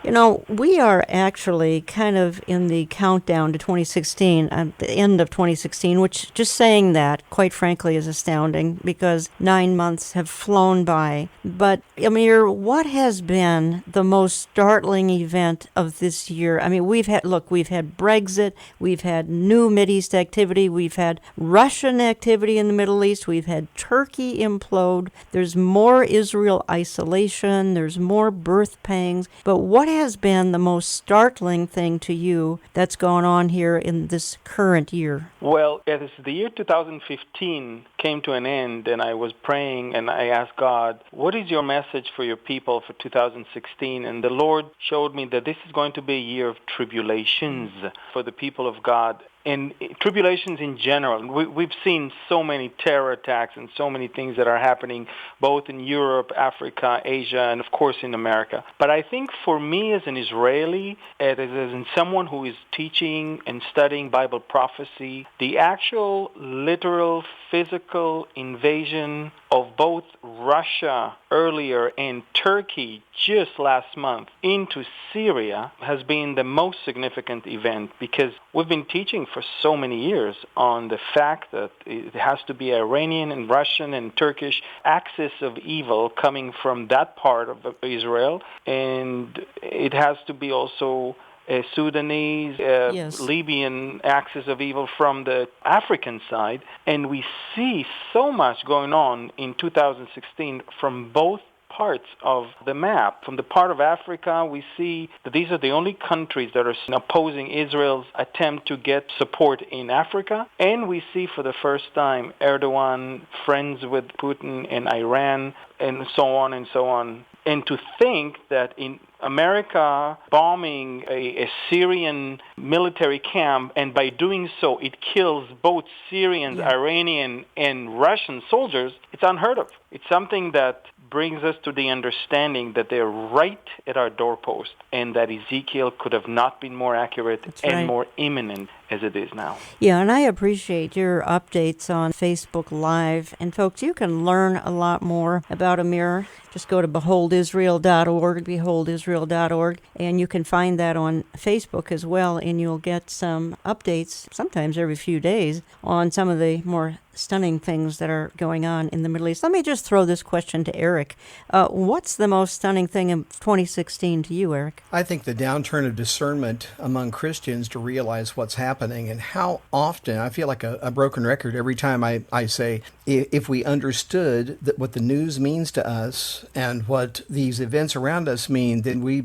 You know, we are actually kind of in the countdown to 2016, the end of 2016, which just saying that, quite frankly, is astounding because 9 months have flown by. But, Amir, what has been the most startling event of this year? I mean, we've had Brexit, we've had new Mideast activity, we've had Russian activity in the Middle East, we've had Turkey implode, there's more Israel isolation, there's more birth pangs. But what has been the most startling thing to you that's gone on here in this current year? Well, as the year 2015 came to an end, and I was praying and I asked God, what is your message for your people for 2016? And the Lord showed me that this is going to be a year of tribulations for the people of God. And tribulations in general. We've seen so many terror attacks and so many things that are happening both in Europe, Africa, Asia, and of course in America. But I think for me as an Israeli, as in someone who is teaching and studying Bible prophecy, the actual literal physical invasion of both Russia earlier and Turkey just last month into Syria has been the most significant event because we've been teaching for so many years on the fact that it has to be Iranian and Russian and Turkish axis of evil coming from that part of Israel, and it has to be also a Sudanese, Yes. Libyan axis of evil from the African side. And we see so much going on in 2016 from both parts of the map. From the part of Africa, we see that these are the only countries that are opposing Israel's attempt to get support in Africa. And we see for the first time Erdogan friends with Putin in Iran, and so on and so on. And to think that in America bombing a Syrian military camp, and by doing so it kills both Syrians, Iranian, and Russian soldiers, it's unheard of. It's something that brings us to the understanding that they're right at our doorpost, and that Ezekiel could have not been more accurate more imminent as it is now. Yeah, and I appreciate your updates on Facebook Live. And folks, you can learn a lot more about Amir. Just go to beholdisrael.org, beholdisrael.org, and you can find that on Facebook as well, and you'll get some updates, sometimes every few days, on some of the more stunning things that are going on in the Middle East. Let me just throw this question to Eric. What's the most stunning thing in 2016 to you, Eric? I think the downturn of discernment among Christians to realize what's happening, and how often, I feel like a broken record every time I say, if we understood that what the news means to us and what these events around us mean, then we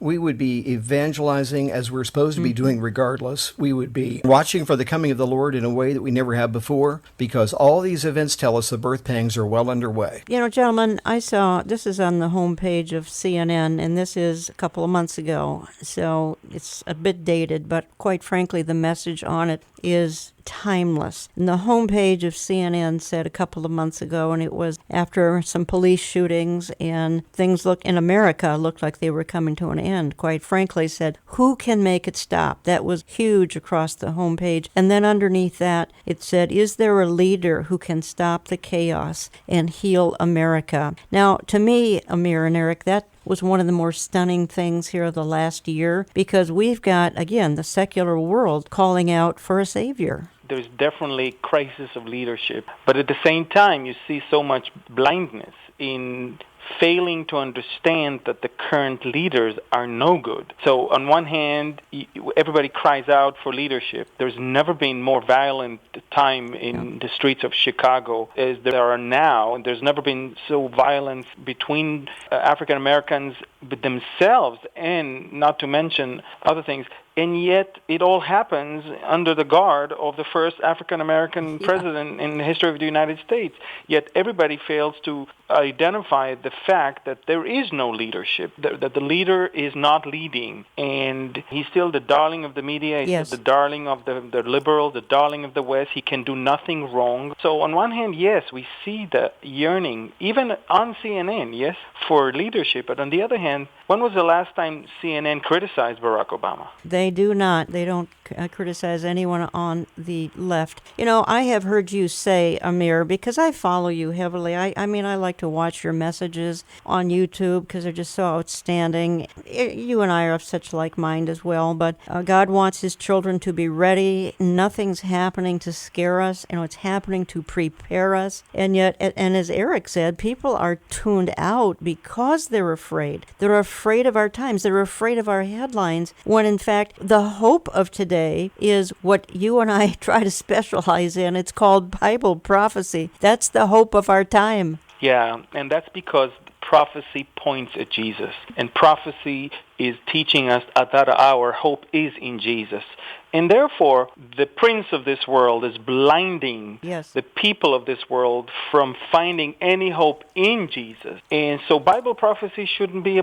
would be evangelizing as we're supposed to be doing regardless. We would be watching for the coming of the Lord in a way that we never have before, because all these events tell us the birth pangs are well underway. You know, gentlemen, I saw, this is on the homepage of CNN, and this is a couple of months ago, so it's a bit dated, but quite frankly, the message on it is timeless. And the homepage of CNN said a couple of months ago, and it was after some police shootings and things in America looked like they were coming to an end, quite frankly, said, who can make it stop? That was huge across the homepage. And then underneath that, it said, is there a leader who can stop the chaos and heal America? Now, to me, Amir and Eric, that was one of the more stunning things here the last year, because we've got, again, the secular world calling out for a savior. There's definitely crisis of leadership, but at the same time, you see so much blindness in failing to understand that the current leaders are no good. So on one hand, everybody cries out for leadership. There's never been more violent time in the streets of Chicago as there are now, and there's never been so violence between African Americans themselves, and not to mention other things. And yet it all happens under the guard of the first African-American president in the history of the United States. Yet everybody fails to identify the fact that there is no leadership, that the leader is not leading. And he's still the darling of the media, he's still the darling of the liberal, the darling of the West. He can do nothing wrong. So on one hand, yes, we see the yearning, even on CNN, yes, for leadership. But on the other hand, When was the last time CNN criticized Barack Obama? They do not. They don't criticize anyone on the left. You know, I have heard you say, Amir, because I follow you heavily. I mean, I like to watch your messages on YouTube because they're just so outstanding. You and I are of such like mind as well, but God wants his children to be ready. Nothing's happening to scare us. You know, it's happening to prepare us. And yet, and as Eric said, people are tuned out because they're afraid. They're afraid of our times. They're afraid of our headlines, when in fact, the hope of today is what you and I try to specialize in. It's called Bible prophecy. That's the hope of our time. Yeah, and that's because prophecy points at Jesus. And prophecy is teaching us that our hope is in Jesus. And therefore, the prince of this world is blinding the people of this world from finding any hope in Jesus. And so Bible prophecy shouldn't be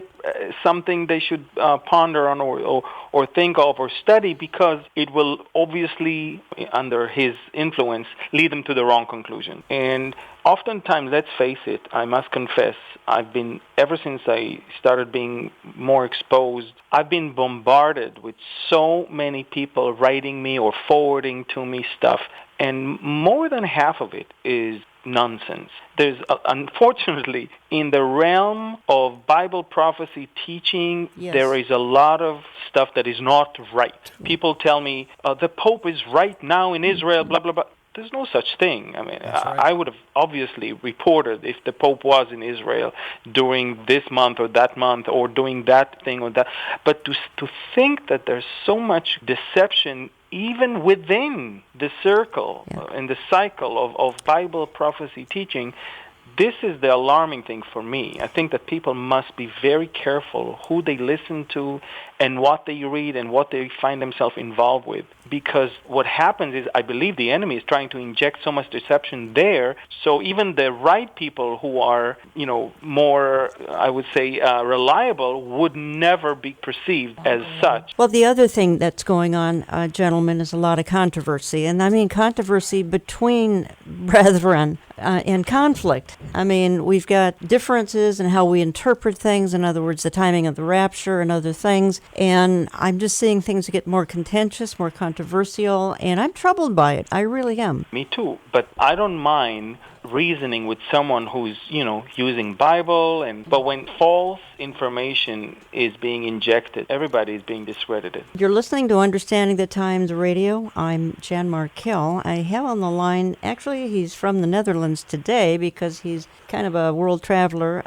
something they should ponder on or think of or study, because it will obviously, under his influence, lead them to the wrong conclusion. And oftentimes, let's face it, I must confess, ever since I started being more exposed, I've been bombarded with so many people writing me or forwarding to me stuff, and more than half of it is nonsense. There's, unfortunately, in the realm of Bible prophecy teaching, there is a lot of stuff that is not right. People tell me, the Pope is right now in Israel, blah, blah, blah. There's no such thing. I mean, I would have obviously reported if the Pope was in Israel during this month or that month, or doing that thing or that. But to think that there's so much deception even within the circle and the cycle of Bible prophecy teaching, this is the alarming thing for me. I think that people must be very careful who they listen to and what they read and what they find themselves involved with. Because what happens is, I believe the enemy is trying to inject so much deception there, so even the right people who are, more, I would say, reliable, would never be perceived as such. Well, the other thing that's going on, gentlemen, is a lot of controversy. And I mean controversy between brethren and conflict. I mean, we've got differences in how we interpret things, in other words, the timing of the rapture and other things. And I'm just seeing things get more contentious, more controversial, and I'm troubled by it. I really am. Me too. But I don't mind reasoning with someone who's, using Bible, but when false information is being injected, everybody is being discredited. You're listening to Understanding the Times Radio. I'm Jan Markell. I have on the line, actually, he's from the Netherlands today because he's kind of a world traveler,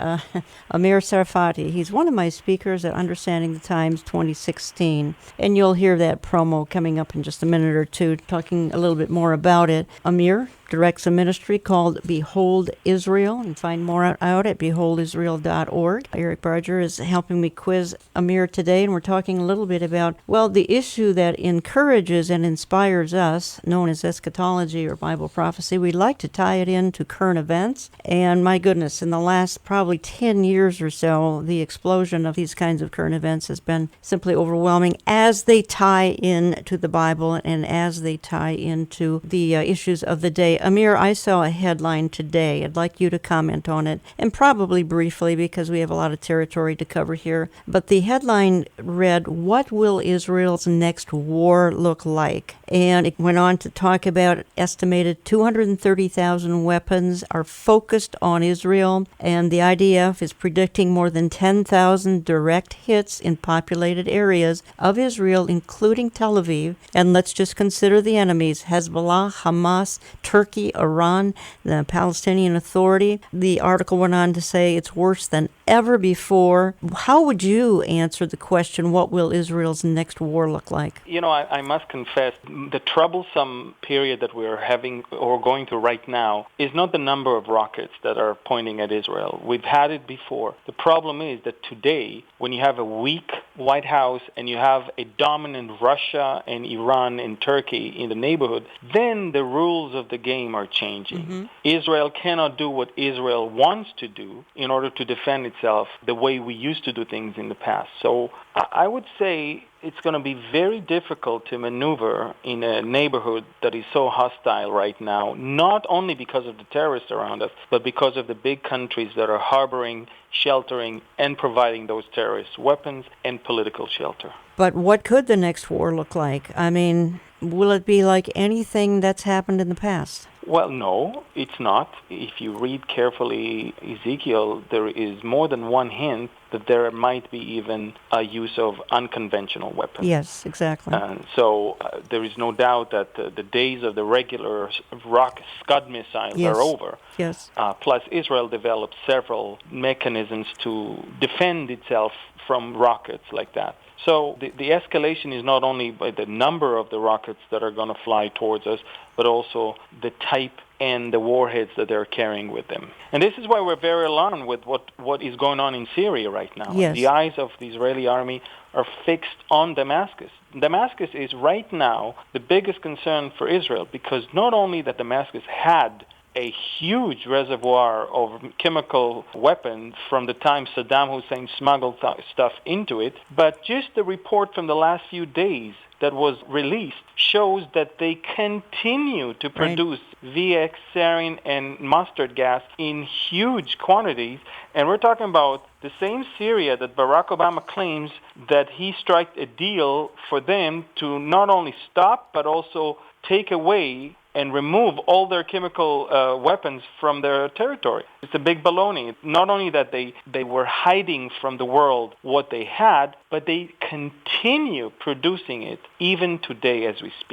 Amir Sarfati. He's one of my speakers at Understanding the Times 2016, and you'll hear that promo coming up in just a minute or two, talking a little bit more about it. Amir directs a ministry called Behold Israel, and find more out at beholdisrael.org. Eric Barger is helping me quiz Amir today, and we're talking a little bit about, the issue that encourages and inspires us, known as eschatology or Bible prophecy. We like to tie it into current events, and my goodness, in the last probably 10 years or so, the explosion of these kinds of current events has been simply overwhelming as they tie into the Bible and as they tie into the issues of the day. Amir, I saw a headline today. I'd like you to comment on it, and probably briefly because we have a lot of territory to cover here. But the headline read, "What will Israel's next war look like?" And it went on to talk about estimated 230,000 weapons are focused on Israel, and the IDF is predicting more than 10,000 direct hits in populated areas of Israel, including Tel Aviv. And let's just consider the enemies: Hezbollah, Hamas, Turkey, Iran, the Palestinian Authority. The article went on to say it's worse than ever before. How would you answer the question, what will Israel's next war look like? I must confess, the troublesome period that we're having or going through right now is not the number of rockets that are pointing at Israel. We've had it before. The problem is that today, when you have a weak White House and you have a dominant Russia and Iran and Turkey in the neighborhood, then the rules of the game are changing. Mm-hmm. Israel cannot do what Israel wants to do in order to defend itself the way we used to do things in the past. So I would say it's going to be very difficult to maneuver in a neighborhood that is so hostile right now, not only because of the terrorists around us, but because of the big countries that are harboring, sheltering, and providing those terrorist weapons and political shelter. But what could the next war look like? I mean, will it be like anything that's happened in the past? Well, no, it's not. If you read carefully Ezekiel, there is more than one hint that there might be even a use of unconventional weapons. Yes, exactly. So there is no doubt that the days of the regular rock Scud missiles Yes. are over. Yes. Plus, Israel developed several mechanisms to defend itself from rockets like that. So the escalation is not only by the number of the rockets that are going to fly towards us, but also the type and the warheads that they're carrying with them. And this is why we're very alarmed with what is going on in Syria right now. Yes. The eyes of the Israeli army are fixed on Damascus. Damascus is right now the biggest concern for Israel, because not only that Damascus had a huge reservoir of chemical weapons from the time Saddam Hussein smuggled stuff into it, but just the report from the last few days that was released shows that they continue to produce VX, sarin, and mustard gas in huge quantities. And we're talking about the same Syria that Barack Obama claims that he struck a deal for them to not only stop, but also take away and remove all their chemical weapons from their territory. It's a big baloney. Not only that they were hiding from the world what they had, but they continue producing it even today as we speak.